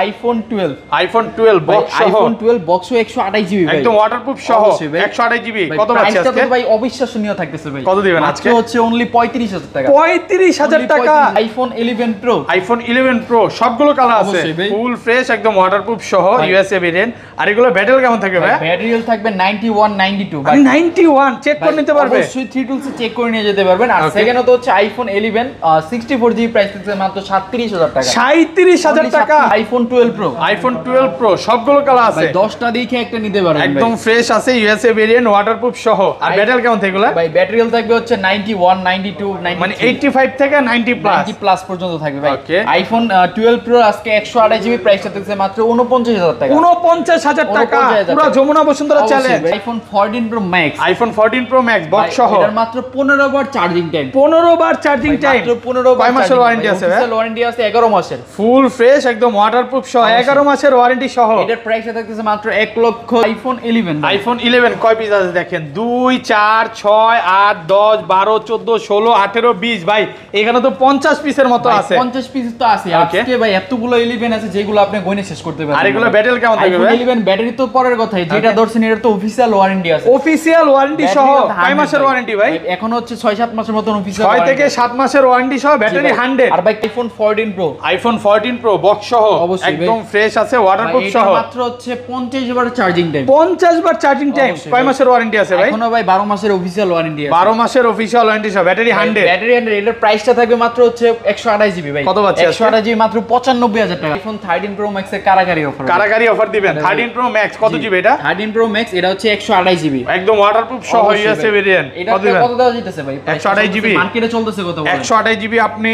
IPhone 12 box সহ, iPhone 12 box 128 GB ভাই, একদম ওয়াটারপ্রুফ সহ 128 জিবি। কত পাচ্ছি আজকে? ভাই অবিশ্বাসনীয় থাকতেছে ভাই। কত দিবেন আজকে? হচ্ছে অনলি 35000 টাকা। 35000 টাকা আইফোন 11 প্রো, আইফোন 11 প্রো সবগুলো কালার আছে, ফুল ফ্রেশ একদম ওয়াটারপ্রুফ সহ ইউএসএ ভেরিয়েন্ট। আর এগুলো ব্যাটারি কেমন থাকবে ভাই? ব্যাটারি থাকবে 91 92 ভাই 91 চেক করে নিতে পারবে, অবশ্যই 3 টুলসে চেক করে নিয়ে যেতে পারবেন। আর সেকেন্ড তো হচ্ছে আইফোন 11 64 জিবি প্রাইস থাকছে মাত্র 37000 টাকা। 37000 টাকা আইফোন 12 প্রো, আইফোন 12 প্রো সবগুলো কালার আছে, ভাই 10টা দেখে একটা নিতে পারবেন, একদম ফ্রেশ আছে ইউএসএ ভেরিয়েন্ট ওয়াটারপ্রুফ সহ। আর ব্যাটারি কেমন থাকবে ভাই? ব্যাটারি থাকবে হচ্ছে 91 92 90 মানে 85 থেকে 90 প্লাস পর্যন্ত থাকবে ভাই। আইফোন 12 প্রো আজকে 128 জিবি প্রাইস থাকছে মাত্র 49000 টাকা। 49000 টাকা পুরো Jamuna Bashundhara challenge. IPhone 14 pro max, iPhone 14 pro max box সহ, এটার মাত্র 15 বার চার্জিং টাইম, 15 বার চার্জিং টাইম, মাত্র 15 বার। কয় মাসের ওয়ারেন্টি আছে ভাই? অফিশিয়াল ওয়ারেন্টি আছে 11 মাসের, ফুল ফ্রেশ একদম ওয়াটারপ্রুফ সহ 11 মাসের ওয়ারেন্টি সহ। এটার প্রাইস থাকতেছে মাত্র 1 লক্ষ। আইফোন 11, আইফোন 11 কয় পিস আছে দেখেন, 2 4 6 8 10 12 14 16 18 20 ভাই এখানে তো 50 পিসের মতো আছে। 50 পিস তো আছে আজকে ভাই, এতগুলো 11 আছে যেগুলো আপনি গণে শেষ করতে পারবেন। আর এগুলো ব্যাটারি কেমন থাকবে ভাই? 11 ব্যাটারি তো পরের কথাই, যেটা ধরছেন এর তো অফিশিয়াল ওয়ারেন্টি আছে, অফিশিয়াল ওয়ারেন্টি সহ। কয় মাসের ওয়ারেন্টি ভাই? এখন হচ্ছে 6-7 মাসের মতন অফিশিয়াল, 6 থেকে 7 মাসের ওয়ারেন্টি সহ ব্যাটারি 100। আর ভাই iPhone 14 pro, iPhone 14 pro box সহ একদম ফ্রেশ আছে ওয়াটারপ্রুফ সহ, মাত্র হচ্ছে 50 বার চার্জিং টাইম, 50 বার চার্জিং টাইম। কয় মাসের ওয়ারেন্টি আছে ভাই? এখনো ভাই 12 মাসের অফিশিয়াল ওয়ারেন্টি আছে, 12 মাসের অফিশিয়াল ওয়ারেন্টি সহ ব্যাটারি 100। ব্যাটারি 100, এর প্রাইসটা থাকবে মাত্র হচ্ছে 128 জিবি ভাই। কত পাচ্ছি আজকে? 128 জিবি মাত্র 95000 টাকা। আইফোন 13 প্রো ম্যাক্স এর কারাগারি অফার, কারাগারি অফার দিবেন। 13 প্রো ম্যাক্স কত জিবি এটা? 13 প্রো ম্যাক্স এটা হচ্ছে 128 জিবি, একদম ওয়াটারপ্রুফ সহ ইউএসএ ভেরিয়েন্ট। এটা কত দাম দিতেছে ভাই? 128 জিবি মার্কেটে চলতেছে কত বলেন? 128 জিবি আপনি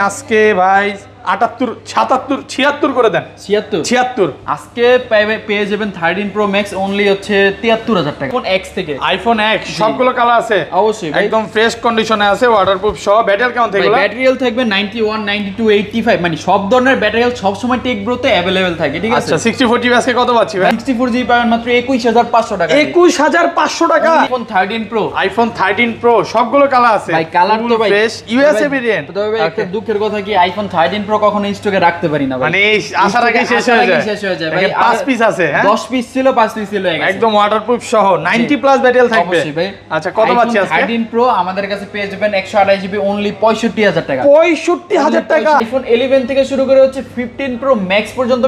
আজকে ভাই 78 77 76 করে দেন। 76 আজকে পেয়ে যাবেন 13 প্রো ম্যাক্স অনলি হচ্ছে 73000 টাকা। আইফোন এক্স থেকে, আইফোন এক্স সবগুলো কালার আছে অবশ্যই একদম ফ্রেশ কন্ডিশনে আছে ওয়াটারপ্রুফ সহ। ব্যাটারি কেমন থাকবে? ব্যাটারি থাকবে 91 92 85, মানে সব ধরনের ব্যাটারি সব সময় টেক ব্রোতে अवेलेबल থাকে, ঠিক আছে? আচ্ছা 64 জিবি আজকে কত পাচ্ছি ভাই? 64 জিবি পাবেন মাত্র 21500 টাকা। 21500 টাকা আইফোন 13 প্রো, আইফোন 13 প্রো সবগুলো কালার আছে ভাই কালার তো ভাই ফ্রেশ ইউএসএ ভেরিয়েন্ট। তবে একটা দুঃখের কথা কি আইফোন 13 প্রো কখনো স্টকে রাখতে পারি না ভাই, মানে এই আসার আগে শেষ হয়ে যায় ভাই। 5 পিস আছে, হ্যাঁ 10 পিস ছিল 5 পিস ছিল একদম ওয়াটারপ্রুফ সহ 90 প্লাস ব্যাটারি থাকবে। অবশ্যই ভাই। আচ্ছা কত পাচ্ছি আজকে? 13 প্রো আমাদের কাছে পেয়ে যাবেন 128 জিবি অনলি 65000 টাকা। 65000 টাকা। আইফোন 11 থেকে শুরু করে হচ্ছে 15 প্রো ম্যাক্স পর্যন্ত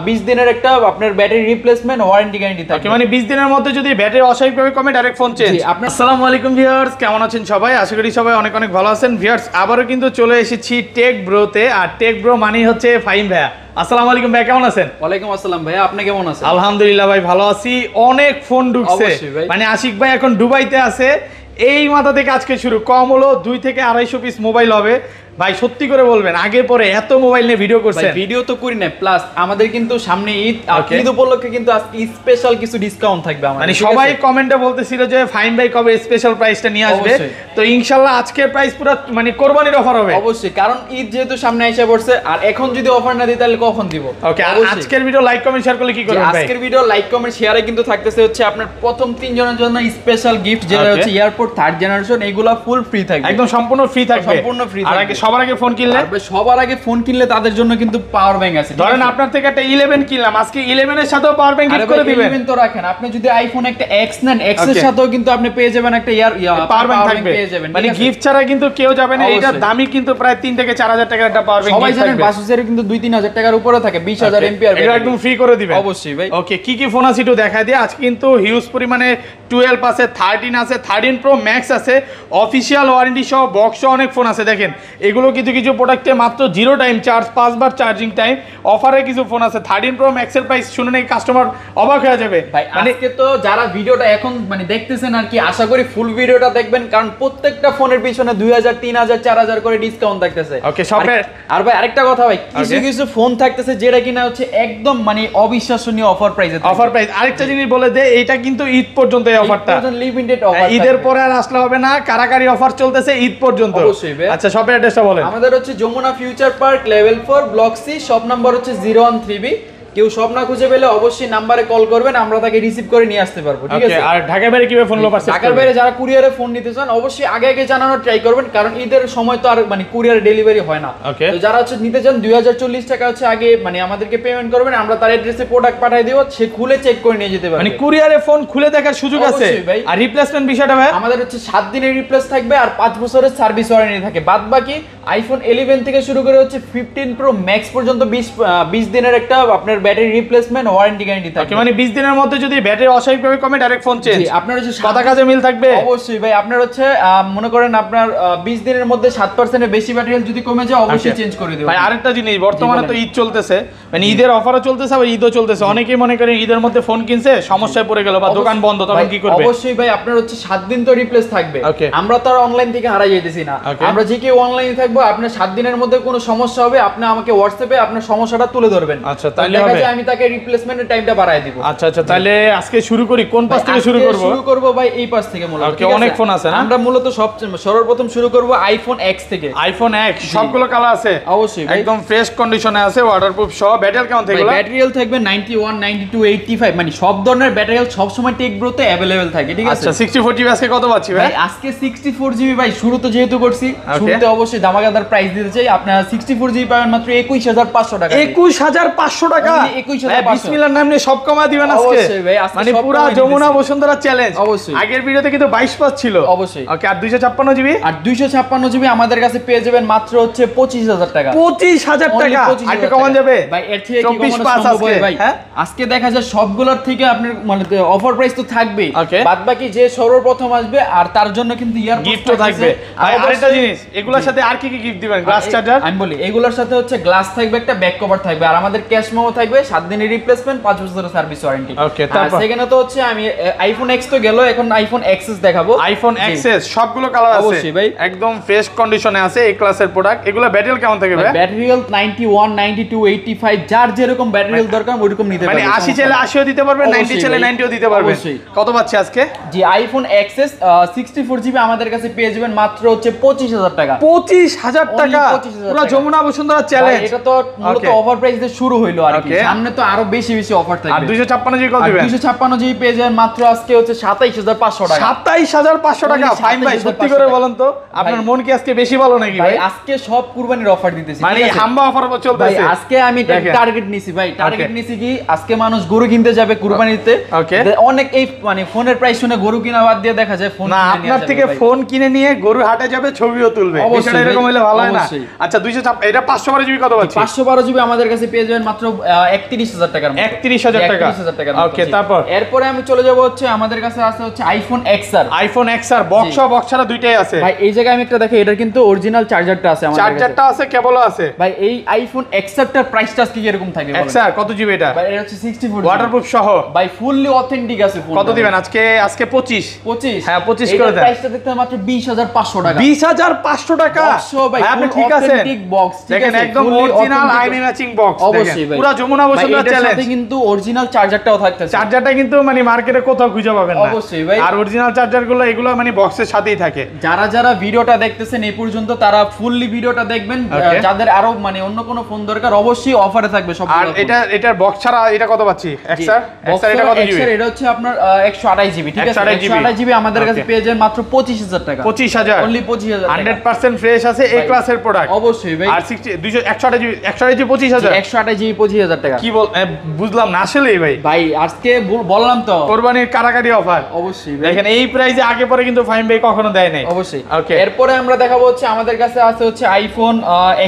20 দিনের একটা আপনার ব্যাটারি রিপ্লেসমেন্ট ওয়ারেন্টি গ্যারান্টি থাকে, মানে 20 দিনের মধ্যে যদি ব্যাটারি অস্বাভাবিকভাবে কমে ডাইরেক্ট ফোন চেঞ্জ। আসসালামু আলাইকুম ভিউয়ার্স, কেমন আছেন সবাই? আশা করি সবাই অনেক অনেক ভালো আছেন। ভিউয়ার্স আবারো কিন্তু চলে এসেছি টেক ব্রোতে, আর টেক ব্রো মানে হচ্ছে ফাহিম ভাইয়া। আসসালামু আলাইকুম ভাই, কেমন আছেন? ওয়ালাইকুম আসসালাম ভাইয়া, আপনি কেমন আছেন? আলহামদুলিল্লাহ ভাই ভালো আছি। অনেক ফোন ঢুকছে, মানে আশিক ভাই এখন দুবাইতে আছে। এই মাথা থেকে আজকে শুরু, কম হলো 2 থেকে 250 পিস মোবাইল হবে। ভাই সত্যি করে বলবেন, আগে পরে এত মোবাইল নিয়ে ভিডিও করছেন? ভিডিও তো করি না, প্লাস আমাদের কিন্তু সামনে ঈদ, ঈদ উপলক্ষে কিন্তু আজকে স্পেশাল কিছু ডিসকাউন্ট থাকবে আমাদের। মানে সবাই কমেন্টে বলতেছিল যে ফাহিম ভাই কবে স্পেশাল প্রাইসটা নিয়ে আসবে, তো ইনশাআল্লাহ আজকের প্রাইস পুরো মানে কোরবানির অফার হবে। অবশ্যই, কারণ ঈদ যেহেতু সামনে এসে পড়ছে, আর এখন যদি অফার না দিই তাহলে কখন দিব? ওকে, আর আজকের ভিডিও লাইক কমেন্ট শেয়ার করলে কি করবেন ভাই? আজকের ভিডিও লাইক কমেন্ট শেয়ারে কিন্তু থাকতেছে হচ্ছে আপনার প্রথম 3 জনের জন্য স্পেশাল গিফট, যেটা হচ্ছে এয়ারপোর্ট 3rd জেনারেশন, এগুলা ফুল ফ্রি থাকবে, একদম সম্পূর্ণ ফ্রি থাকবে, সম্পূর্ণ ফ্রি। আর আগে সবার আগে ফোন কিনলে, সবার আগে ফোন কিনলে তাদের জন্য কিন্তু পাওয়ার ব্যাংক আছে। ধরেন আপনার থেকে একটা 11 কিনলাম, আজকে 11 এর সাথেও পাওয়ার ব্যাংক গিফট করে দিবেন। 11 তো রাখেন, আপনি যদি আইফোন একটা এক্স নেন, এক্স এর সাথেও কিন্তু আপনি পেয়ে যাবেন একটা পাওয়ার ব্যাংক থাকবে, মানে গিফট ছাড়া কিন্তু কেউ যাবে না। এটা দামি কিন্তু প্রায় 3 থেকে 4000 টাকার একটা পাওয়ার ব্যাংক। সবাই জানেন বাসুসের কিন্তু 2-3000 টাকার উপরে থাকে, 20000 এমপিআর, এটা একদম ফ্রি করে দিবেন। অবশ্যই ভাই। ওকে, কি কি ফোন আছে একটু দেখায় দিই। আজকে কিন্তু হিউজ পরিমাণে 12 আছে, 13 আছে, 13 প্রো ম্যাক্স আছে, অফিশিয়াল ওয়ারেন্টি সহ বক্স সহ অনেক ফোন আছে। দেখেন এগুলো কিছু কিছু প্রোডাক্টে মাত্র 0 টাইম চার্জ, 5 বার চার্জিং টাইম, অফারে কিছু ফোন আছে। 13 প্রো ম্যাক্স এর প্রাইস শুনে নাকি কাস্টমার অবাক হয়ে যাবে ভাই। আজকে তো যারা ভিডিওটা এখন মানে দেখতেছেন আর কি, আশা করি ফুল ভিডিওটা দেখবেন, কারণ প্রত্যেকটা ফোনের পিছনে 2000 3000 4000 করে ডিসকাউন্ট থাকতেছে। ওকে সবে। আর ভাই আরেকটা কথা ভাই, কিছু কিছু ফোন থাকতেছে যেটা কিনা হচ্ছে একদম মানে অবিশ্বাসনীয় অফার প্রাইসে। অফার প্রাইস আরেকটা জিনিস বলে দে, এটা কিন্তু ঈদ পর্যন্ত এই অফারটা, লিমিটেড অফার, ঈদের পরে আর আসলে হবে না, কারাকারি অফার চলতেছে ঈদ পর্যন্ত। অবশ্যই ভাই। আচ্ছা শপের অ্যাড্রেসটা বলেন। আমাদের হচ্ছে Jamuna future park level 4 block C, shop number হচ্ছে 013B, কেউ সব না খুঁজে পেলে অবশ্যই নাম্বারে কল করবেন, আমরা তাকে রিসিভ করে নিয়ে আসতে পারবো, ঠিক আছে? আর ঢাকার বাইরে কিভাবে ফোন পারচেজ ঢাকার বাইরে যারা কুরিয়ারে ফোন নিতে চান অবশ্যই আগে আগে জানানোর ট্রাই করবেন, কারণ ঈদের সময় তো আর মানে কুরিয়ার ডেলিভারি হয় না। তো যারা হচ্ছে নিতে চান 2040 টাকা হচ্ছে আগে মানে আমাদেরকে পেমেন্ট করবেন, আমরা তার অ্যাড্রেসে প্রোডাক্ট পাঠিয়ে দেব, সে খুলে চেক করে নিয়ে যেতে পারবে। মানে কুরিয়ারে ফোন খুলে দেখার সুযোগ আছে। আর রিপ্লেসমেন্ট বিষয়টা ভাই আমাদের হচ্ছে 7 দিনের রিপ্লেস থাকবে আর 5 বছরের সার্ভিস ওয়ারেন্টি থাকে। বাদ বাকি আইফোন 11 থেকে শুরু করে হচ্ছে 15 প্রো ম্যাক্স পর্যন্ত 20 দিনের একটা আপনার ব্যাটারি রিপ্লেসমেন্ট ওয়ারেন্টি গ্যারান্টি থাকে। মানে 20 দিনের মধ্যে যদি ব্যাটারি অস্বাভাবিকভাবে কমে ডাইরেক্ট ফোন চেঞ্জ। আপনার হচ্ছে কথা কাজে মিল থাকবে অবশ্যই ভাই। আপনার হচ্ছে মনে করেন আপনার 20 দিনের মধ্যে 7% এর বেশি ব্যাটারি যদি কমে যায় অবশ্যই চেঞ্জ করে দেব। ভাই আরেকটা জিনিস, বর্তমানে তো ঈদ চলতেছে, মানে ঈদের অফারও চলতেছে আবার ঈদও চলতেছে। অনেকেই মনে করেন ঈদের মধ্যে ফোন কিনছে সমস্যায় পড়ে গেল বা দোকান বন্ধ, তখন কি করবে? অবশ্যই ভাই আপনার হচ্ছে 7 দিন তো রিপ্লেস থাকবে। আমরা তো আর অনলাইন থেকে হারাই যাইতেছি না, আমরা যে কেউ অনলাইনে থাকবো। আপনার 7 দিনের মধ্যে কোনো সমস্যা হবে আপনি আমাকে হোয়াটসঅ্যাপে আপনার সমস্যাটা তুলে ধরবেন। আচ্ছা তাহলে দেখা যায় আমি তাকে রিপ্লেসমেন্টের টাইমটা বাড়ায় দিব। আচ্ছা আচ্ছা, তাহলে আজকে শুরু করি। কোন পাশ থেকে শুরু করব? শুরু করব ভাই এই পাশ থেকে মূলত। ওকে, অনেক ফোন আছে না? আমরা মূলত সর্বপ্রথম শুরু করব আইফোন X থেকে। আইফোন X সবগুলো কালার আছে অবশ্যই ভাই, একদম ফ্রেশ কন্ডিশনে আছে, ওয়াটারপ্রুফ সহ। ব্যাটারি কেমন থাকবে? ব্যাটারি হেলথ থাকবে 91, 92, 85, মানে সব ধরনের ব্যাটারি হেলথ সব সময় টেক ব্রোতে अवेलेबल থাকে, ঠিক আছে? আচ্ছা 64 জিবি আজকে কত পাচ্ছি ভাই? আজকে 64 জিবি ভাই, শুরুতে যেহেতু করছি শুরুতে অবশ্যই ধামাকাদার প্রাইস দিতে চাই। আপনারা 64 জিবি পাবেন মাত্র 21500 টাকা। 21500 টাকা? 21500 বিসমিল্লাহর নাম নিয়ে সব কমা দিবেন আজকে? অবশ্যই ভাই, আজকে মানে সব পুরো কমায় যমুনা দিতেছি। বসুন্ধরা চ্যালেঞ্জ। অবশ্যই আগের ভিডিওতে কিন্তু 22 ছিল। অবশ্যই। ওকে, আর 256 জিবি? আর 256 জিবি আমাদের কাছে পেয়ে যাবেন মাত্র হচ্ছে 25000 টাকা। 25000 টাকা? আজকে কমান যাবে ভাই? এর থেকে কি 24 কমানো পাস সম্ভব আজকে? ভাই? হ্যাঁ, আজকে দেখা যায় সবগুলোর থেকে আপনার মানে অফার প্রাইস তো থাকবে, বাদ বাকি যে সর্বপ্রথম আসবে আর তার জন্য কিন্তু ইয়ার গিফটও থাকবে। আর আরেকটা জিনিস, এগুলোর সাথে আর কি কি গিফট দিবেন? Glass charger? আমি বলি এগুলোর সাথে হচ্ছে গ্লাস থাকবে, একটা ব্যাক কভার থাকবে, আর আমাদের ক্যাশ মেমো থাকবে, 7 দিনের রিপ্লেসমেন্ট, 5 বছরের সার্ভিস ওয়ারেন্টি। ওকে, তারপর সেখানে তো হচ্ছে আমি আইফোন X তো গেল, এখন আইফোন XS দেখাবো। আইফোন XS সবগুলো কালার আছে অবশ্যই ভাই, একদম ফ্রেশ কন্ডিশনে আছে, এই ক্লাসের প্রোডাক্ট। এগুলো ব্যাটারি কেমন থাকবে ভাই? ব্যাটারি হেলথ 91, 92, 85, যার যেরকম ব্যাটারি হেলথ দরকার ওইরকম নিতে পারবেন। মানে 80 চাইলে 80ও দিতে পারবেন, 90 চাইলে 90ও দিতে পারবেন। কত পাচ্ছি আজকে? জি আইফোন XS 64 জিবি আমাদের কাছে পেয়ে যাবেন মাত্র হচ্ছে 25000 টাকা। 25000 টাকা? পুরো যমুনা বসুন্ধরা চ্যালেঞ্জ। এটা তো মূলত অফার প্রাইস দিয়ে শুরু হইলো আর কি, সামনে তো আরো বেশি বেশি অফার থাকবে। আর 256 জিবি কত দিবেন? 256 জিবি পেয়ে যাবেন মাত্র আজকে হচ্ছে 27500 টাকা। 27500 টাকা? ফাইন ভাই সত্যি করে বলেন তো, আপনার মন কি আজকে বেশি ভালো নাকি ভাই? আজকে সব কুরবানির অফার দিতেছি, মানে হাম্বা অফার চলতেছে ভাই। আজকে আমি টার্গেট নিছি ভাই, টার্গেট নিছি কি আজকে মানুষ গরু কিনতে যাবে কুরবানিতে। অনেক এই মানে ফোনের প্রাইস শুনে গরু কিনা বাদ দিয়ে দেখা যায় ফোন না, আপনার থেকে ফোন কিনে নিয়ে গরু হাটে যাবে, ছবিও তুলবে, বিষয়টা এরকম হলে ভালো হয় না? আচ্ছা 256 এটা 512 জিবি কত পাচ্ছি? 512 জিবি আমাদের কাছে পেয়ে যাবেন মাত্র 31000 টাকার মতো। 31000 টাকা? 31000 টাকা। ওকে, তারপর এরপরে আমি চলে যাব হচ্ছে আমাদের কাছে আছে হচ্ছে iPhone XR। IPhone XR box box ছাড়া দুইটাই আছে ভাই। এই জায়গায় আমি একটা দেখি, এটা কিন্তু অরিজিনাল চার্জারটা আছে আমাদের কাছে। চার্জারটা আছে, কেবলও আছে ভাই। এই আইফোন XR টার প্রাইসটা আজকে কি এরকম থাকবে? XR কত জিবি এটা? ভাই এটা হচ্ছে 64 ওয়াটারপ্রুফ সহ ভাই, ফুললি অথেন্টিক আছে ফোন। কত দিবেন আজকে? আজকে 25। হ্যাঁ 25 করে দেন। প্রাইসটা দেখতে মাত্র 20500 টাকা। 20500 টাকা? ভাই আপনি ঠিক আছে, অথেন্টিক বক্স, দেখেন একদম অরিজিনাল আইমি ম্যাচিং বক্স। অবশ্যই ভাই, পুরো যমুনা বসুন্ধরা চ্যালেঞ্জ। সাথে কিন্তু অরিজিনাল চার্জারটাও থাকতেছে। চার্জারটা কিন্তু মানে মার্কেটে কোথাও খুঁজে পাবেন না। অবশ্যই ভাই। আর অরিজিনাল চার্জারগুলো এগুলো মানে বক্সের সাথেই থাকে। যারা যারা ভিডিওটা দেখতেছেন এই পর্যন্ত তারা ফুললি ভিডিওটা দেখবেন। যাদের আরো মানে অন্য কোনো ফোন দরকার অবশ্যই অফারে থাকবে সব। আর এটার বক্স ছাড়া এটা কত পাচ্ছি? XR এটা কত জিবি? XR এটা হচ্ছে আপনার 128 জিবি, ঠিক আছে? 128 জিবি আমাদের কাছে পেয়ে যাবেন মাত্র 25000 টাকা। 25000? অনলি 25000 টাকা। 100% ফ্রেশ আছে, এই ক্লাসের প্রোডাক্ট। অবশ্যই ভাই। আর 128 জিবি 25000? 128 জিবি 25000 টাকা। কি বল, বুঝলাম না আসলেই ভাই। ভাই আজকে বললাম তো কোরবানির কারাকারি অফার। অবশ্যই ভাই, দেখেন এই প্রাইসে আগে পরে কিন্তু ফাইন ভাই কখনো দেয় নাই। অবশ্যই। ওকে, এরপরে আমরা দেখাবো হচ্ছে আমাদের কাছে আছে হচ্ছে iPhone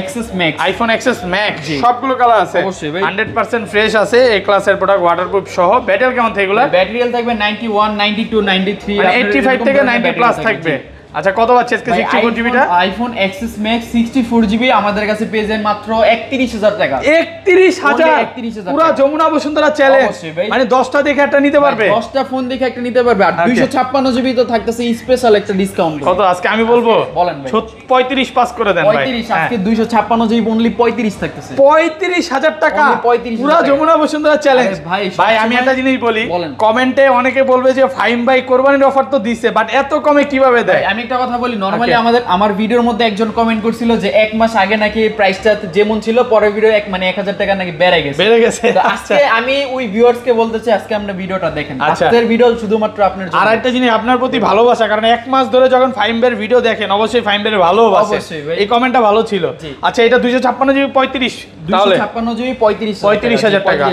XS Max। IPhone XS Max সবগুলো কালার আছে, অবশ্যই ভাই। 100% ফ্রেশ আছে, এই ক্লাসের প্রোডাক্ট, ওয়াটারপ্রুফ সহ। ব্যাটারি কেমন থাকে এগুলা? ব্যাটারি হেলথ থাকবে 91, 92, 93, মানে 85 থেকে 90 প্লাস থাকবে। আচ্ছা কত পাচ্ছি আজকে 64 জিবিটা? আইফোন XS Max 64 জিবি আমাদের কাছে পেয়ে যাবেন মাত্র 31000 টাকা। 31000? পুরো যমুনা বসুন্ধরা চ্যালেঞ্জ। মানে 10টা দেখে একটা নিতে পারবে, 10টা ফোন দেখে একটা নিতে পারবে। আর 256 জিবি তো থাকতেছে স্পেশাল একটা ডিসকাউন্ট। কত আজকে আমি বলবো? বলেন ভাই। 35 পাস করে দেন ভাই। 35 আজকে 256 জিবি অনলি 35 থাকতেছে। 35000 টাকা? পুরো যমুনা বসুন্ধরা চ্যালেঞ্জ। ভাই আমি একটা জিনিস বলি, কমেন্টে অনেকে বলবে যে ফাইম ভাই কোরবানির অফার তো দিছে, বাট এত কমে কিভাবে দেয়? আমি আরেকটা কথা বলি, নরমালি আমার ভিডিওর মধ্যে একজন কমেন্ট করছিল যে এক মাস আগে নাকি প্রাইসটা যেমন ছিল পরের ভিডিও 1000 টাকা নাকি বেড়ে গেছে। তো আজকে আমি ওই ভিউয়ার্স কে বলতে চাই আজকে আমরা ভিডিওটা দেখেন, আজকের ভিডিও শুধুমাত্র আপনার জন্য। আর একটা জিনিস, আপনার প্রতি ভালোবাসা, কারণ এক মাস ধরে যখন ফাইমবের ভিডিও দেখেন অবশ্যই ফাইমবের ভালোবাসে, এই কমেন্টটা ভালো ছিল। আচ্ছা এটা 256 জিবি 35, তাহলে 256 জিবি 35,000 টাকা।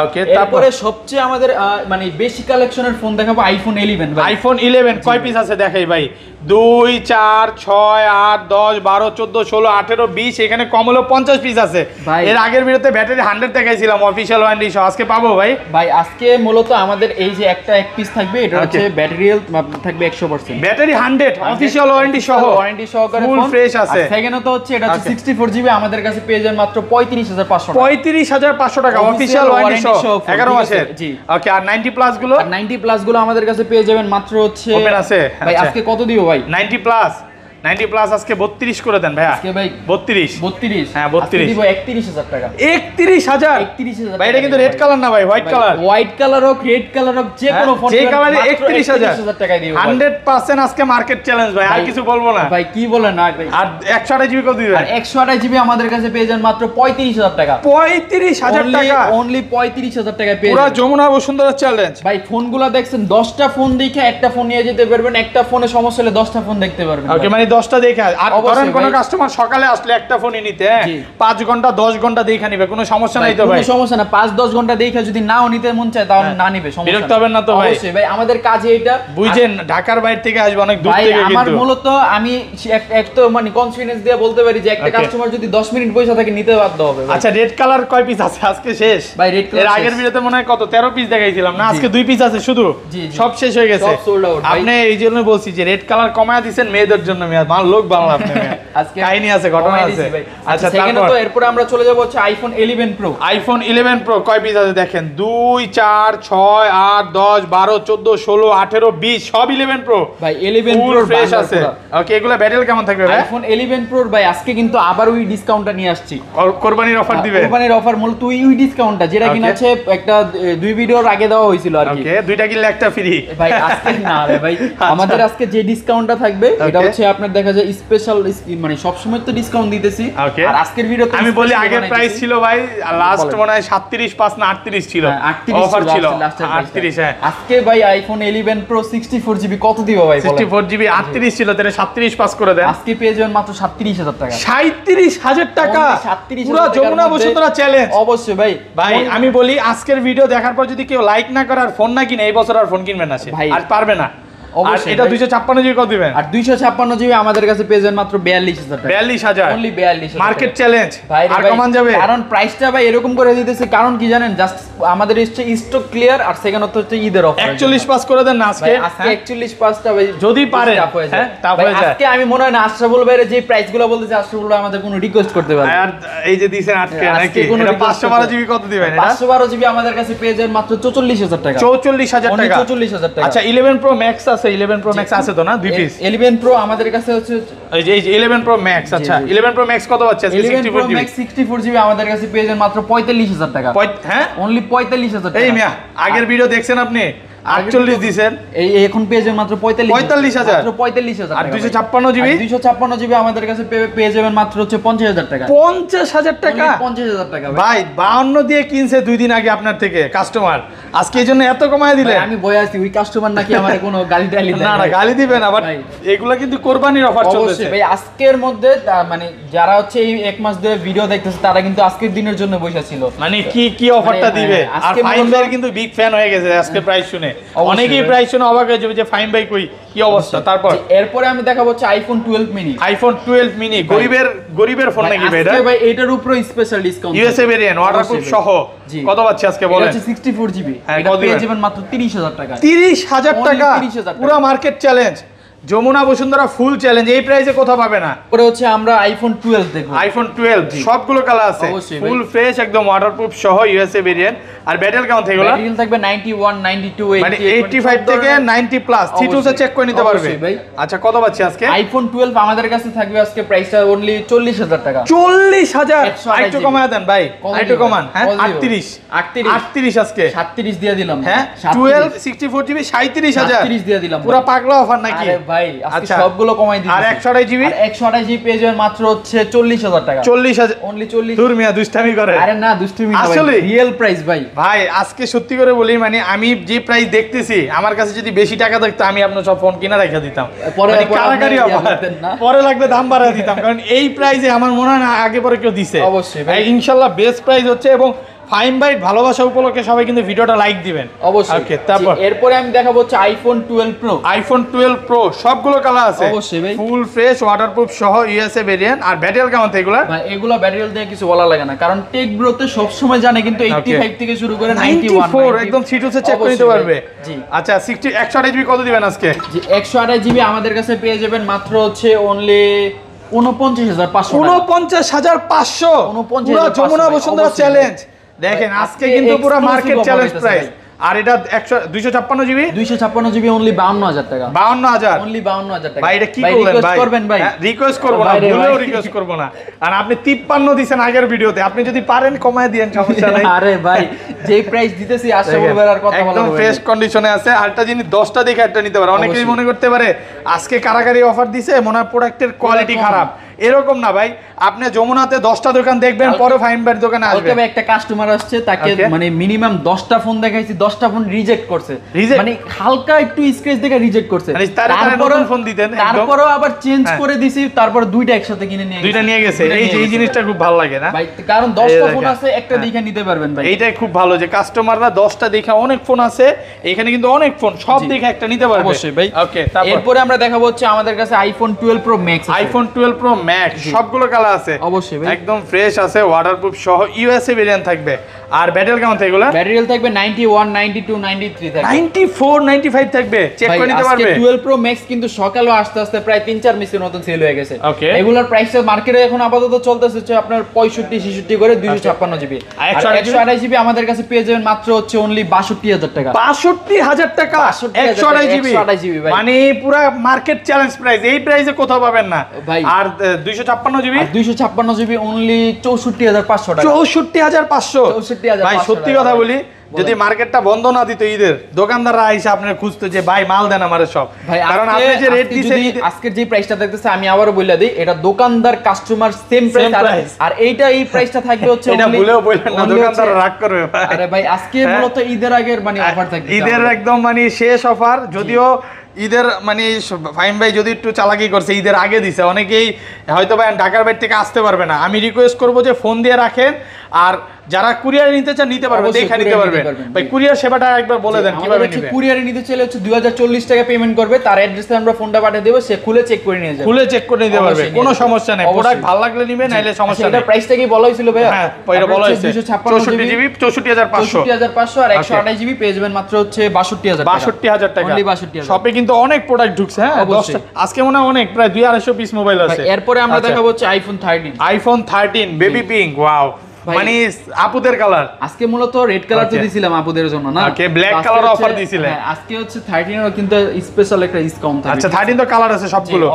ওকে, তারপরে সবচেয়ে আমাদের মানে বেশি কালেকশনের ফোন দেখাবো আইফোন 11 ভাই। আইফোন 11 কয় পিস আছে দেখাই ভাই? 2 4 6 8 10 12 14 16 18 20, এখানে কম হলো 50 পিস আছে। এর আগের ভিডিওতে ব্যাটারি 100 দেখাইছিলাম অফিশিয়াল ওয়ারেন্টি সহ, আজকে পাবো ভাই? ভাই আজকে মূলত আমাদের এই যে এক পিস থাকবে, এটা হচ্ছে ব্যাটারি থাকবে 100%, ব্যাটারি 100 অফিশিয়াল ওয়ারেন্টি সহকারে ফুল ফ্রেশ আছে। সেকেন্ড তো হচ্ছে এটা হচ্ছে 64 জিবি, আমাদের কাছে পেয়ে যাবেন মাত্র 35,500 টাকা অফিশিয়াল ওয়ারেন্টি সহ 11 মাসের। জি ওকে, আর 90 প্লাস গুলো? 90 প্লাস গুলো আমাদের কাছে পেয়ে যাবেন মাত্র হচ্ছে ওপেন আছে ভাই। আজকে কত দিব ভাই? 90 প্লাস আজকে 32 করে দেন ভাইয়া। আজকে ভাই 32 হ্যাঁ 32 দিব 31,000 টাকা। 31,000 ভাই, এটা কিন্তু রেড কালার না ভাই, হোয়াইট কালার হোক রেড কালার হোক যে কোনো ফোন, যে কালারে 31,000 টাকা দিব 100% আজকে মার্কেট চ্যালেঞ্জ ভাই, আর কিছু বলবো না ভাই। কি বলেন না ভাই? আর 128 জিবি কত দিবেন? আর 128 জিবি আমাদের কাছে পেয়ে যান মাত্র 35,000 টাকা। 35,000 টাকা, অনলি 35,000 টাকা পেয়ে পুরো যাবেন। যমুনা বসুন্ধরা চ্যালেঞ্জ ভাই ফোনগুলো দেখছেন, 10টা ফোন দেখে একটা ফোন নিয়ে যেতে পারবেন, একটা ফোনে সমস্যা হলে 10টা ফোন দেখতে পারবেন। ওকে, মানে 10টা দেখে। আর ধরেন কোন কাস্টমার সকালে আসলে একটা ফোনই নিতে 5 ঘন্টা 10 ঘন্টা দেখে নিবে, কোনো সমস্যা নাই তো ভাই? কোনো সমস্যা না, 5-10 ঘন্টা দেখে যদি নাও নিতে মন চায় তাহলে না নিবে, সমস্যা বিরক্ত হবেন না তো ভাই? অবশ্যই ভাই, আমাদের কাজে এটা বুঝেন, ঢাকার বাইরে থেকে আসবে অনেক দূর থেকে, আমার কিন্তু মূলত আমি এক তো মানে কনফিডেন্স দিয়ে বলতে পারি যে একটা কাস্টমার যদি 10 মিনিট পয়সা থাকে নিতে বাধ্য হবে। আচ্ছা রেড কালার কয় পিস আছে? আজকে শেষ ভাই রেড কালার। এর আগের ভিডিওতে মনে হয় কত 13 পিস দেখাইছিলাম না, আজকে 2 পিস আছে শুধু, সব শেষ হয়ে গেছে, সব সোল্ড আউট। আপনি এই জন্য বলছি যে রেড কালার কমায়া দিবেন মেয়েদের জন্য, মাল লোক বানাল আপনি। আজকে কাহিনী আছে, ঘটনা আছে। আচ্ছা সেকেন্ড তো এরপর আমরা চলে যাব হচ্ছে আইফোন 11 প্রো। আইফোন 11 প্রো কয় পিস আছে দেখেন? 2 4 6 8 10 12 14 16 18 20, সব 11 প্রো ভাই। 11 প্রো ফ্রেশ আছে। ওকে, এগুলা ব্যাটারি কেমন থাকবে ভাই? আইফোন 11 প্রো ভাই আজকে কিন্তু আবার ওই ডিসকাউন্টটা নিয়ে আসছি, কোরবানির অফার দিবে। কোরবানির অফার মূলত ওই ডিসকাউন্টটা যেটা কিনা হচ্ছে একটা 2 ভিডিওর আগে দেওয়া হয়েছিল আর কি। ওকে, দুইটা কিনলে একটা ফ্রি ভাই। আজকে না রে ভাই, আমাদের আজকে যে ডিসকাউন্টটা থাকবে এটা হচ্ছে আপনার দেখা যায় স্পেশাল, মানে সব সময় তো ডিসকাউন্ট দিতেছি। আর আজকের ভিডিওতে আমি বলি আগের প্রাইস ছিল ভাই লাস্ট মনে হয় 37.5 না 38 ছিল, অফার ছিল 38। হ্যাঁ আজকে ভাই আইফোন 11 প্রো 64 জিবি কত দিব ভাই? 64 জিবি 38 ছিল, তাহলে 37 পাস করে দেন। আজকে পেয়ে যাবেন মাত্র 37,000 টাকা। 37,000 টাকা, পুরো যমুনা বসুন্ধরা চ্যালেঞ্জ। অবশ্যই ভাই। ভাই আমি বলি আজকের ভিডিও দেখার পর যদি কেউ লাইক না করে আর ফোন না কিনে, এই বছর আর ফোন কিনবেন না সে, আর পারবে না। আর এটা 256 জিবি কত দিবেন? আর 256 জিবি আমাদের কাছে পেয়ে যাবেন মাত্র 42,000 টাকা। 42,000 অনলি 42,000 মার্কেট চ্যালেঞ্জ। আর কমান যাবে? কারণ প্রাইসটা ভাই এরকম করে দিতেছে, কারণ কি জানেন, জাস্ট আমাদের স্টক ক্লিয়ার, আর সেকেন্ড হচ্ছে ঈদের অফার। 41 পাস করে দেন না আজকে? আজকে 41 পাসটা ভাই যদি পারে, হ্যাঁ তাও হয়ে যায়। আজকে আমি মনে হয় না আশরাফুল ভাইয়ের যে প্রাইসগুলো বলতেছে আশরাফুল ভাই আমাদের কোনো রিকোয়েস্ট করতে পারবে। আর এই যে দিবেন আজকে নাকি এটা 512 জিবি কত দিবেন? এটা 512 জিবি আমাদের কাছে পেয়ে যাবেন মাত্র 44,000 টাকা। 44,000 টাকা। 44,000 টাকা। আচ্ছা 11 প্রো ম্যাক্স আছে? 11 প্রো ম্যাক্স আছে তো না? 2 পিস 11 প্রো আমাদের কাছে হচ্ছে এই যে 11 প্রো ম্যাক্স। আচ্ছা 11 প্রো ম্যাক্স কত পাচ্ছে আজকে? 64 জিবি। 64 জিবি আমাদের কাছে পেয়ে যাবেন মাত্র 45,000 টাকা। হ্যাঁ অনলি 45,000 টাকা। এই মিয়া আগের ভিডিও দেখছেন আপনি? 48 দিবেন, এই এখন পেয়ে যাবেন মাত্র 45,000। মাত্র 45,000 আর 256 জিবি? 256 জিবি আমাদের কাছে পেয়ে যাবেন মাত্র হচ্ছে 50,000 টাকা। 50,000 টাকা? 50,000 টাকা ভাই 52 দিয়ে কিনছে 2 দিন আগে আপনার থেকে কাস্টমার, আজকে এই জন্য এত কমায় দিলেন? আমি বই আছি ওই কাস্টমার নাকি আমারে কোনো গালি টালি দেয়? না না গালি দিবেন আবার, এগুলা কিন্তু কোরবানির অফার চলতেছে। অবশ্যই ভাই, আজকের মধ্যে মানে যারা হচ্ছে এই এক মাস ধরে ভিডিও দেখতেছে তারা কিন্তু আজকের দিনের জন্য বসে ছিল, মানে কি অফারটা দিবে। আর ফাইম ভাই কিন্তু বিগ ফ্যান হয়ে গেছে আজকে প্রাইস শুনে, অনেকেই প্রাইস শুনে অবাক হয়ে যাবে যে ফাইম ভাই কই কি অবস্থা। তারপর এরপরে আমি দেখাবো হচ্ছে আইফোন 12 মিনি। আইফোন 12 মিনি গরিবের ফোন নাকি ভাই? এটা ভাই এটার উপরে special discount, USA variant waterproof সহ কত পাচ্ছে আজকে বলেন? এটা হচ্ছে 64 জিবি, এটা পেয়ে যাবেন মাত্র 30,000 টাকা। 30,000 টাকা, পুরো মার্কেট চ্যালেঞ্জ, যমুনা বসুন্ধরা ফুল চ্যালেঞ্জ। এই প্রাইসে কোথাও পাবে না। পরে হচ্ছে আমরা আইফোন 12 দেখব। আইফোন 12 সবগুলো কালার আছে, ফুল ফ্রেশ একদম ওয়াটারপ্রুফ সহ ইউএসএ ভেরিয়েন্ট। আর ব্যাটারি কেমন থেকে এগুলো? ব্যাটারি থাকবে 91 92 মানে 85 থেকে 90 প্লাস থিটুসে চেক করে নিতে পারবে ভাই। আচ্ছা কত পাচ্ছি আজকে? আইফোন 12 আমাদের কাছে থাকবে আজকে প্রাইসটা অনলি 40000 টাকা। 40000 128 একটু কমায় দেন ভাই, একটু কমান। হ্যাঁ 38 আজকে 37 দিয়ে দিলাম। হ্যাঁ 12 64 জিবি 37000 37 দিয়ে দিলাম। পুরো পাগলা অফার নাকি? আরে ভাই আজকে আচ্ছা সবগুলো কমাই দিয়েছি। আর 128 জিবি? আর 128 জিবি পেয়ে যাবেন মাত্র হচ্ছে 40000 টাকা। 40000 অনলি 40। দূর মিয়া দুষ্টামি করে। আরে না দুষ্টুমি না ভাই, আসলে? রিয়েল প্রাইস ভাই। ভাই আজকে সত্যি করে বলি মানে আমি যে প্রাইস দেখতেছি আমার কাছে যদি বেশি টাকা থাকতো আমি আপনার সব ফোন কিনা রেখে দিতাম। পরে মানে পরে কারাকারি আপনি অফার। দিতেন না? পরে লাগবে দাম বাড়ায় দিতাম, কারণ এই প্রাইসে আমার মনে হয় না আগে পরে কেউ দিছে। অবশ্যই ভাই। ইনশাআল্লাহ বেস্ট প্রাইস হচ্ছে, এবং ফাইন বাইট ভালোবাসা উপলক্ষে সবাই কিন্তু ভিডিওটা লাইক দিবেন অবশ্যই। ওকে তারপর এরপরে আমি দেখাবো হচ্ছে আইফোন 12 প্রো। আইফোন 12 প্রো সবগুলো কালার আছে অবশ্যই ভাই। ফুল ফ্রেশ ওয়াটারপ্রুফ সহ ইউএসএ ভেরিয়েন্ট। আর ব্যাটারি কেমন এগুলা? ভাই এগুলা ব্যাটারি দিয়ে কিছু বলা লাগে না, কারণ টেক ব্রোতে সব সময় জানে কিন্তু 85 থেকে শুরু করে 94 একদম থিটুসে চেক করে নিতে পারবে। জি আচ্ছা 128 জিবি কত দিবেন আজকে? জি 128 জিবি আমাদের কাছে পেয়ে যাবেন মাত্র হচ্ছে অনলি 49500 49500 পুরো যমুনা বসুন্ধরা চ্যালেঞ্জ। দেখেন আজকে কিন্তু পুরো মার্কেট চ্যালেঞ্জ প্রাইস। আর এটা 256 জিবি 256 জিবি অনলি 52000 টাকা। 52000 অনলি 52000 টাকা। ভাই এটা কি করবেন ভাই? রিকোয়েস্ট করব না, ভুলেও রিকোয়েস্ট করব না। আর আপনি 53 দিবেন আগের ভিডিওতে, আপনি যদি পারেন কমায় দিয়েন, সমস্যা নাই। আরে ভাই যেই প্রাইস দিতেছি আশা করবেন আর কথা বলা একদম ফ্রেশ কন্ডিশনে আছে। আরেকটা জিনিস 10টা দেখে একটা নিতে পারে। অনেকেই মনে করতে পারে আজকে কারাকারি অফার দিছে মনে হয় প্রোডাক্টের কোয়ালিটি খারাপ, এরকম না ভাই। আপনি যমুনাতে 10টা দোকান দেখবেন, পরে ফাইনবার দোকানে আসবেন। তবে একটা কাস্টমার আসছে, তাকে মানে মিনিমাম 10টা ফোন দেখাইছি, 10টা ফোন রিজেক্ট করছে। মানে হালকা একটু স্ক্র্যাচ দেখে রিজেক্ট করছে। তারপরে ফোন দিতেন, তারপরেও আবার চেঞ্জ করে দিছি, তারপর দুইটা একসাথে কিনে নিয়ে দুইটা নিয়ে গেছে। এই জিনিসটা খুব ভালো লাগে না ভাই, কারণ 10টা ফোন আছে, একটা দেখে নিতে পারবেন ভাই। এইটাই খুব ভালো যে কাস্টমাররা 10টা দেখে, অনেক ফোন আছে এখানে কিন্তু অনেক ফোন, সব দেখে একটা নিতে পারবে। অবশ্যই ভাই। ওকে এরপরে আমরা দেখাবো হচ্ছে আমাদের কাছে iPhone 12 pro max. IPhone 12 pro max সবগুলো কালার আছে। অবশ্যই ভাই। একদম ফ্রেশ আছে, ওয়াটারপ্রুফ সহ ইউএসএ ভেরিয়েন্ট থাকবে। আর ব্যাটারি কেমন থাকবে এগুলা? ব্যাটারি থাকবে 91 92 93 থাকবে। 94 95 থাকবে, চেক করে নিতে পারবে। আজকে 12 প্রো ম্যাক্স কিন্তু সকালে আস্তে আস্তে প্রায় 3-4 মিসের মতন সেল হয়ে গেছে। ওকে। এগুলোর প্রাইসটা মার্কেটে এখন আপাতত চলতেছে হচ্ছে আপনার 65 66 করে 256 জিবি। আর 128 জিবি আমাদের কাছে পেয়ে যাবেন মাত্র হচ্ছে অনলি 62000 টাকা। 62000 টাকা 128 জিবি, মানে পুরো মার্কেট চ্যালেঞ্জ প্রাইস। এই প্রাইসে কোথাও পাবেন না ভাই। আর 256 জিবি 256 জিবি অনলি 64500 টাকা। 64500 64500 ভাই সত্যি কথা বলি, যদি মার্কেটটা বন্ধ না দিত ঈদের, দোকানদাররা আইসা আপনার খুঁজতো যে ভাই মাল দেন আমারে সব। কারণ আপনি যে রেট দিছেন, আজকের যে প্রাইসটা দেখতেছে আমি আবারও বলে দিই, এটা দোকানদার কাস্টমার সেম প্রাইস। আর এইটা এই প্রাইসটা থাকবে হচ্ছে এটা ভুলেও বলবেন না, দোকানদাররা রাগ করবে ভাই। আরে ভাই আজকে মূলত ঈদের আগের মানে অফার থাকবে, ঈদের একদম মানে শেষ অফার। যদিও ঈদের মানে ফাইম ভাই যদি একটু চালাকি করছে, ঈদের আগে দিছে, অনেকেই হয়তো ভাই ঢাকার বাইরে থেকে আসতে পারবে না। আমি রিকোয়েস্ট করবো যে ফোন দিয়ে রাখেন, আর যারা কুরিয়ারে নিতে চান নিতে পারবেন, দেখে নিতে পারবেন। ভাই কুরিয়ার সেবাটা একবার বলে দেন কিভাবে নেবেন। কুরিয়ারে নিতে চাইলে হচ্ছে 2040 টাকা পেমেন্ট করবে, তার অ্যাড্রেসে আমরা ফোনটা পাঠিয়ে দেব, সে খুলে চেক করে নিয়ে যাবে। খুলে চেক করে নিতে পারবে, কোনো সমস্যা নেই। প্রোডাক্ট ভালো লাগলে নেবেন, নাইলে সমস্যা নেই। এটা প্রাইসটা কি বলা হয়েছিল ভাই? হ্যাঁ এটা বলা হয়েছে 64 জিবি 64500 আর 128 জিবি পেয়ে যাবেন মাত্র হচ্ছে 62000 টাকা। 62000 টাকা অনলি 62000। শপে কিন্তু অনেক প্রোডাক্ট ঢুকছে। হ্যাঁ 10টা আজকে মনে হয় অনেক, প্রায় 250 পিস মোবাইল আছে। এরপরে আমরা দেখাবো হচ্ছে iPhone 13। IPhone 13 baby pink, wow, মানে আপুদের কালার। আজকে মূলত রেড কালার তো দিছিলাম আপুদের জন্য না, ওকে ব্ল্যাক কালার অফার দিছিলে। হ্যাঁ আজকে হচ্ছে 13 এর কিন্তু স্পেশাল একটা ডিসকাউন্ট থাকবে। আচ্ছা 13 তো কালার আছে সবগুলো।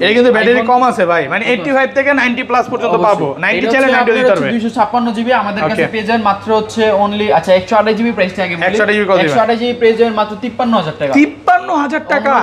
এই কিন্তু ব্যাটারি কম আছে ভাই, মানে 85 থেকে 90 প্লাস পর্যন্ত পাবো। 90 চাইলে 90 দিতে পারবে। 256 জিবি আমাদের কাছে পেয়ে যাবেন মাত্র হচ্ছে অনলি, আচ্ছা 128 জিবি প্রাইসটা আগে বলি। 128 জিবি কত দিবেন? 128 জিবি পেয়ে যাবেন মাত্র 53000 টাকা। 53000 টাকা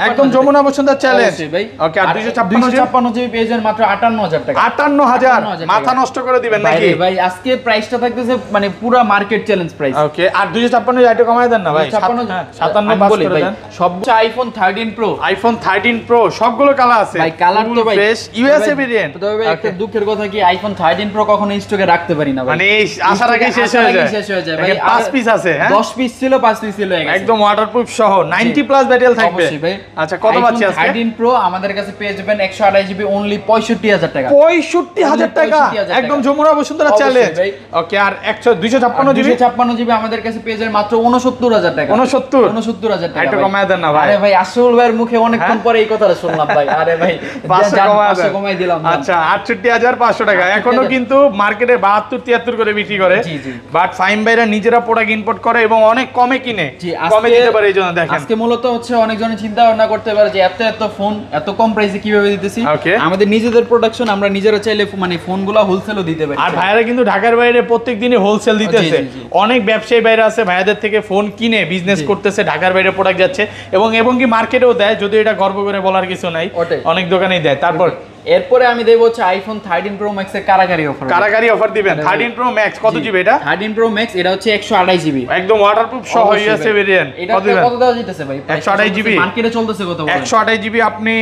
একদম যমুনা বসুন্ধরা চ্যালেঞ্জ। ভাই ওকে আর 256 জিবি পেয়ে যাবেন মাত্র 58000 টাকা। 58000 মাথা নষ্ট করে দিবেন নাকি ভাই? আজকে প্রাইসটা থাকতেছে মানে পুরো মার্কেট চ্যালেঞ্জ প্রাইস। ওকে আর 256 আইটা কমায় দেন না ভাই, 57 বাস করে দেন। সব আইফোন 13 প্রো, আইফোন 13 প্রো সবগুলো কালার আছে ভাই। কালার তো ভাই ফ্রেশ ইউএসএ ভেরিয়েন্ট। তবে একটা দুঃখের কথা কি আইফোন 13 প্রো কখনো স্টকে রাখতে পারি না ভাই, মানে আসার আগে শেষ হয়ে যায় ভাই। 5 পিস আছে। হ্যাঁ 10 পিস ছিল, 5 পিস ছিল একদম ওয়াটারপ্রুফ সহ 90+ ব্যাটারি থাকবে অবশ্যই ভাই। আচ্ছা কত পাচ্ছি আজকে 13 প্রো আমাদের কাছে পেয়ে যাবেন 128 জিবি অনলি 65000 টাকা 65000 টাকা 65,000 একদম যমুনা বসুন্ধরা অবশ্যই চ্যালেঞ্জ ভাই। ওকে আর 256 জিবি 256 জিবি আমাদের কাছে পেয়ে যাবেন মাত্র 69000 টাকা 69 টাকা একটু ভাই। কমায় দেন না ভাই আরে ভাই আসল ভাইয়ের মুখে অনেকক্ষণ পরে এই কথাটা শুনলাম ভাই আরে ভাই 500 কমাই দিলাম না। আচ্ছা 68500 টাকা এখনো কিন্তু মার্কেটে 72 73 করে বিক্রি করে জি, জি। বাট ফাইম ভাইরা নিজেরা প্রোডাক্ট ইম্পোর্ট করে এবং অনেক কমে কিনে জি, কমে দিতে পারে এইজন্য দেখেন আজকে মূলত হচ্ছে অনেকজনের চিন্তা ভাবনা করতে পারে যে এত ফোন এত কম প্রাইসে কিভাবে দিতেছি Okay. আমাদের নিজেদের প্রোডাকশন আমরা নিজেরা চাইলে মানে ফোনগুলো হোলসেলও দিতে পারি আর ভাইয়ারা কিন্তু ঢাকার বাইরে প্রত্যেক দিনই হোলসেল দিতেছে জি, জি। অনেক ব্যবসায়ী বাইরে আছে ভাইয়াদের থেকে ফোন কিনে বিজনেস করতেছে ঢাকার বাইরে প্রোডাক্ট যাচ্ছে এবং কি মার্কেটেও দেয় যদি এটা গর্ব করে বলার কিছু নাই ওটাই। অনেক দোকানেই দেয় তারপর এরপরে আমি দেব হচ্ছে আইফোন 13 প্রো ম্যাক্স এর কারাগারি অফার কারাগারি অফার দিবেন 13 প্রো ম্যাক্স কত জিবি এটা 13 প্রো ম্যাক্স এটা হচ্ছে 128 জিবি একদম ওয়াটারপ্রুফ সহ ইউএসএ ভেরিয়েন্ট এটা কত দিবেন কত দেওয়া যাইতেছে ভাই 128 জিবি মার্কেটে চলতেছে কত বলেন 128 জিবি আপনি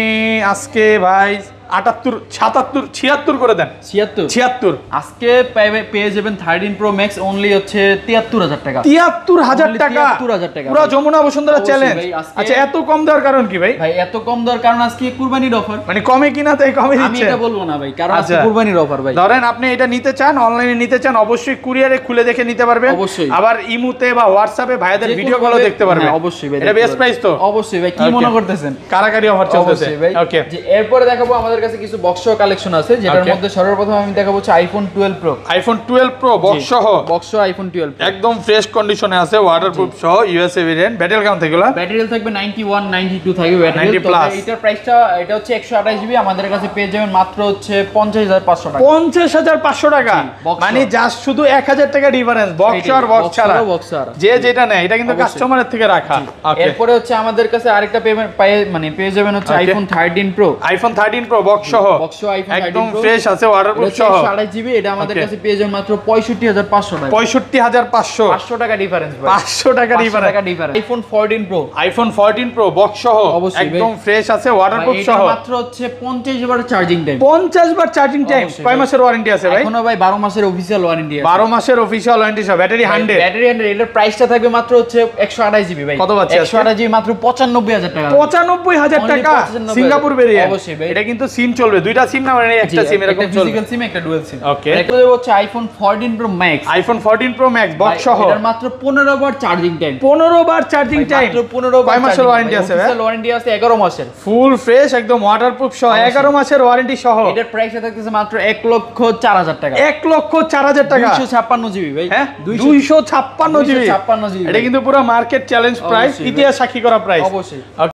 আজকে ভাই 78 77 76 করে দেন 76 76 আজকে পেয়ে যাবেন 13 প্রো ম্যাক্স অনলি হচ্ছে 73000 টাকা 73000 Only টাকা 73,000 টাকা পুরো ভাই। যমুনা বসুন্ধরা অবশ্যই চ্যালেঞ্জ ভাই, আজকে- আচ্ছা এত কম দেওয়ার কারণ কি ভাই ভাই এত কম দেওয়ার কারণ আজকে কুরবানির অফার মানে কমে কিনা তাই কমে আমি দিচ্ছে এটা বলবো না ভাই কারণ আজকে আচ্ছা। কুরবানির অফার ভাই ধরেন আপনি এটা নিতে চান অনলাইনে নিতে চান অবশ্যই কুরিয়ারে খুলে দেখে নিতে পারবেন অবশ্যই। আবার ইমুতে বা হোয়াটসঅ্যাপে ভাইদের যে ভিডিও কোনো কলও ভাবে- দেখতে পারবেন হ্যাঁ, অবশ্যই ভাই এটা দেখতে বেস্ট পারবেন। প্রাইস তো অবশ্যই ভাই কি Okay. মনে করতেছেন কারাগারি অফার চলতেছে অবশ্যই ভাই ওকে যে এরপরে দেখাবো আমাদের কাছে কিছু বক্স কালেকশন আছে যেটার Okay. মধ্যে সর্বপ্রথম আমি দেখাবো হচ্ছে iPhone 12 pro iPhone 12 pro box সহ বক্স আইফোন 12 প্রো একদম ফ্রেশ কন্ডিশনে আছে ওয়াটারপ্রুফ সহ ইউএসএ ভেরিয়েন্ট ব্যাটারি কেমন থাকলো ব্যাটারি থাকবে 91 92 থাকবে ব্যাটারি 90 plus। এটার প্রাইসটা এটা হচ্ছে 128 জিবি আমাদের কাছে পেয়ে যাবেন মাত্র হচ্ছে 50500 টাকা 50500 টাকা box মানে সহ। জাস্ট শুধু 1000 টাকা ডিফারেন্স বক্স আর বক্স box ছাড়া ছাড়া, box ছাড়া। যে যেটা নেয় এটা কিন্তু অবশ্যই। কাস্টমারের থেকে রাখা ওকে এরপরে হচ্ছে আমাদের কাছে আরেকটা পেমেন্ট মানে পেয়ে যাবেন হচ্ছে Okay. IPhone 13 pro iPhone 13 pro box সহ বক্স সহ iPhone 13 একদম Pro। ফ্রেশ আছে ওয়াটারপ্রুফ এটা সহ 128 জিবি এটা আমাদের Okay. কাছে পেয়ে যাবেন মাত্র 65500 টাকা 65500 500 টাকা ডিফারেন্স ভাই 500 টাকা 500 ডিফারেন্স টাকা difference iPhone 14 pro iPhone 14 pro box সহ অবশ্যই ভাই। একদম ফ্রেশ আছে ওয়াটারপ্রুফ এটা সহ মাত্র হচ্ছে 50 বার চার্জিং টাইম 50 বার চার্জিং টাইম অবশ্যই কয় ভাই। মাসের ওয়ারেন্টি আছে ভাই এখনো ভাই 12 মাসের অফিশিয়াল ওয়ারেন্টি আছে 12 মাসের অফিশিয়াল ওয়ারেন্টি সহ ব্যাটারি 100 ব্যাটারি 100 এটার প্রাইসটা থাকবে মাত্র হচ্ছে 128 জিবি ভাই কত পাচ্ছি আজকে? 128 জিবি মাত্র 95000 টাকা 95000 Only টাকা 95,000 সিঙ্গাপুর ভেরিয়েন্ট অবশ্যই ভাই। এটা কিন্তু সিম চলবে দুইটা সিম না মানে একটা সিম এরকম চলবে ফিজিক্যাল সিম একটা ডুয়াল সিম Okay. এটা হচ্ছে iPhone 14 pro max iPhone 14 pro max box সহ এটার মাত্র 15 বার চার্জিং টাইম 15 বার চার্জিং টাইম মাত্র 15 বার কয় মাসের ওয়ারেন্টি আছে ভাই ওয়ারেন্টি আছে 11 মাসের ফুল ফ্রেশ একদম ওয়াটারপ্রুফ সহ 11 মাসের ওয়ারেন্টি সহ এটার প্রাইসটা থাকতেছে মাত্র 1,04,000 টাকা 1,04,000 টাকা 256 জিবি ভাই হ্যাঁ 256 জিবি 256 জিবি এটা কিন্তু পুরো মার্কেট চ্যালেঞ্জ প্রাইস অবশ্যই ভাই। ইতিহাস সাক্ষী করা প্রাইস অবশ্যই